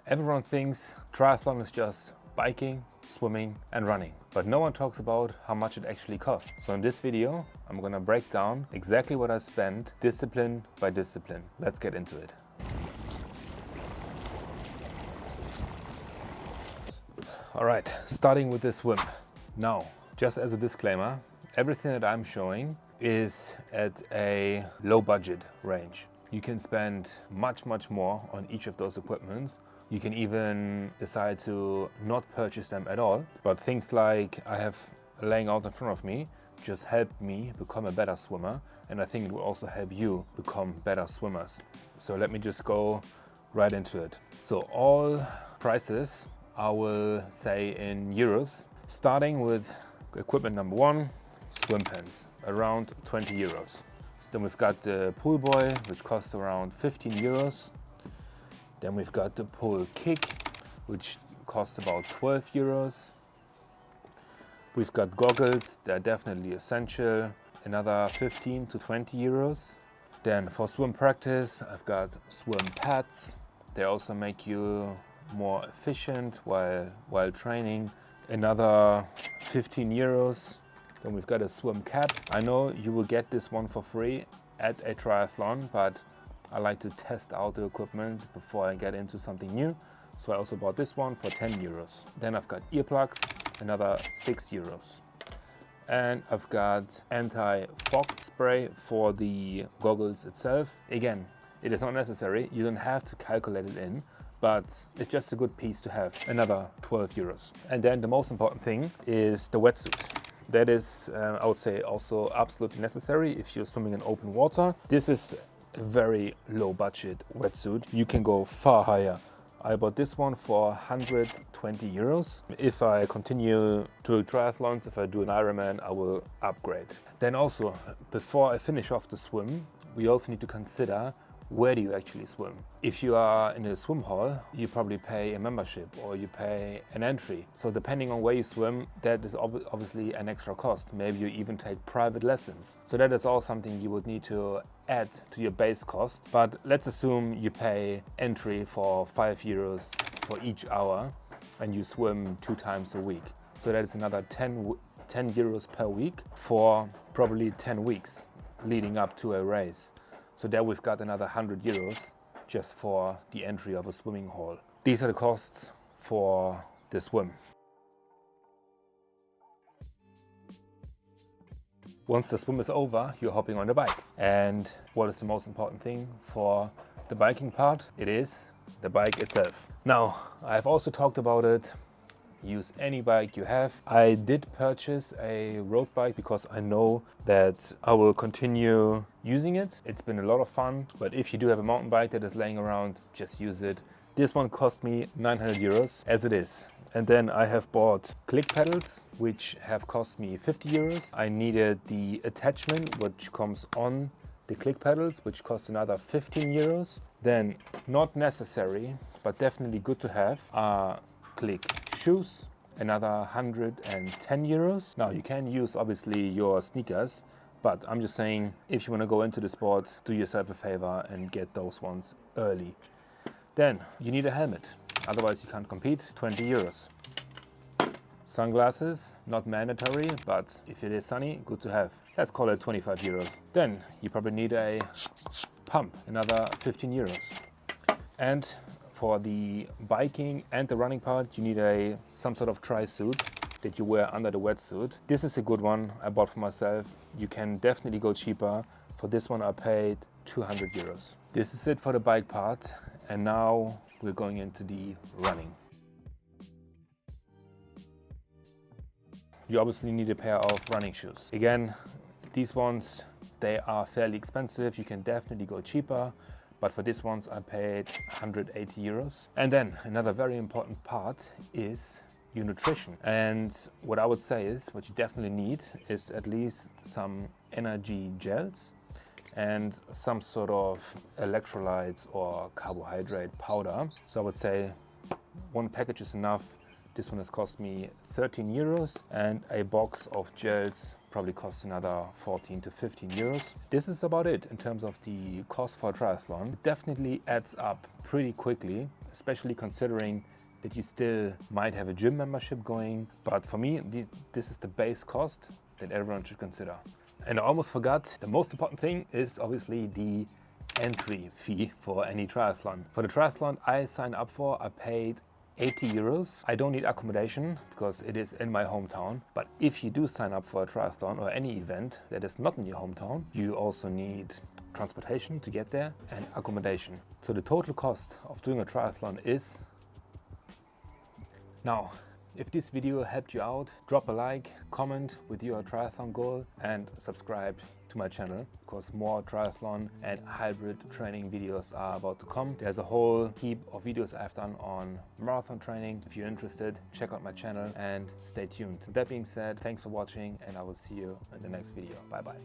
Everyone thinks triathlon is just biking, swimming and running, but no one talks about how much it actually costs. So in this video, I'm gonna break down exactly what I spent discipline by discipline. Let's get into it. All right, starting with the swim. Now, just as a disclaimer, everything that I'm showing is at a low budget range. You can spend much more on each of those equipments. You can even decide to not purchase them at all. But things like I have laying out in front of me just helped me become a better swimmer. And I think it will also help you become better swimmers. So let me just go right into it. So all prices I will say in euros, starting with equipment number one, swim pants, around 20 euros. Then we've got the pool buoy, which costs around 15 euros. Then we've got the pool kick, which costs about 12 euros. We've got goggles, they're definitely essential, another 15 to 20 euros. Then for swim practice, I've got swim pads. They also make you more efficient while training, another 15 euros. Then we've got a swim cap. I know you will get this one for free at a triathlon, but I like to test out the equipment before I get into something new. So I also bought this one for 10 euros. Then I've got earplugs, another 6 euros. And I've got anti-fog spray for the goggles itself. Again, it is not necessary. You don't have to calculate it in, but it's just a good piece to have, another 12 euros. And then the most important thing is the wetsuit. That is, I would say, also absolutely necessary if you're swimming in open water. This is a very low budget wetsuit. You can go far higher. I bought this one for 120 euros. If I continue to triathlons, if I do an Ironman, I will upgrade. Then also, before I finish off the swim, we also need to consider where do you actually swim. If you are in a swim hall, you probably pay a membership or you pay an entry. So depending on where you swim, that is obviously an extra cost. Maybe you even take private lessons. So that is all something you would need to add to your base cost. But let's assume you pay entry for 5 euros for each hour and you swim 2 times a week. So that is another 10 euros per week for probably 10 weeks leading up to a race. So there we've got another 100 euros just for the entry of a swimming hall. These are the costs for the swim. Once the swim is over, you're hopping on the bike. And what is the most important thing for the biking part? It is the bike itself. Now, I've also talked about it. Use any bike you have. I did purchase a road bike because I know that I will continue using it. It's been a lot of fun, but if you do have a mountain bike that is laying around, just use it. This one cost me 900 euros as it is. And then I have bought click pedals, which have cost me 50 euros. I needed the attachment, which comes on the click pedals, which costs another 15 euros. Then, not necessary, but definitely good to have, are click shoes, another 110 euros. Now you can use obviously your sneakers, but I'm just saying if you want to go into the sport, do yourself a favor and get those ones early. Then you need a helmet, otherwise you can't compete, 20 euros. Sunglasses, not mandatory, but if it is sunny, good to have. Let's call it 25 euros. Then you probably need a pump, another 15 euros. And for the biking and the running part, you need some sort of tri-suit that you wear under the wetsuit. This is a good one I bought for myself. You can definitely go cheaper. For this one I paid 200 euros. This is it for the bike part, and now we're going into the running. You obviously need a pair of running shoes. Again, these ones, they are fairly expensive. You can definitely go cheaper. But for these ones I paid 180 euros. And then another very important part is your nutrition. And what I would say is, what you definitely need is at least some energy gels and some sort of electrolytes or carbohydrate powder. So I would say one package is enough. This one has cost me 13 euros and a box of gels probably costs another 14 to 15 euros. This is about it in terms of the cost for a triathlon. It definitely adds up pretty quickly, especially considering that you still might have a gym membership going. But for me, this is the base cost that everyone should consider. And I almost forgot, the most important thing is obviously the entry fee for any triathlon. For the triathlon I signed up for, I paid 80 euros. I don't need accommodation because it is in my hometown. But if you do sign up for a triathlon or any event that is not in your hometown, you also need transportation to get there and accommodation. So the total cost of doing a triathlon is... Now, if this video helped you out, drop a like, comment with your triathlon goal and subscribe to my channel, because more triathlon and hybrid training videos are about to come. There's a whole heap of videos I've done on marathon training. If you're interested, check out my channel and stay tuned. With that being said, thanks for watching and I will see you in the next video. Bye bye.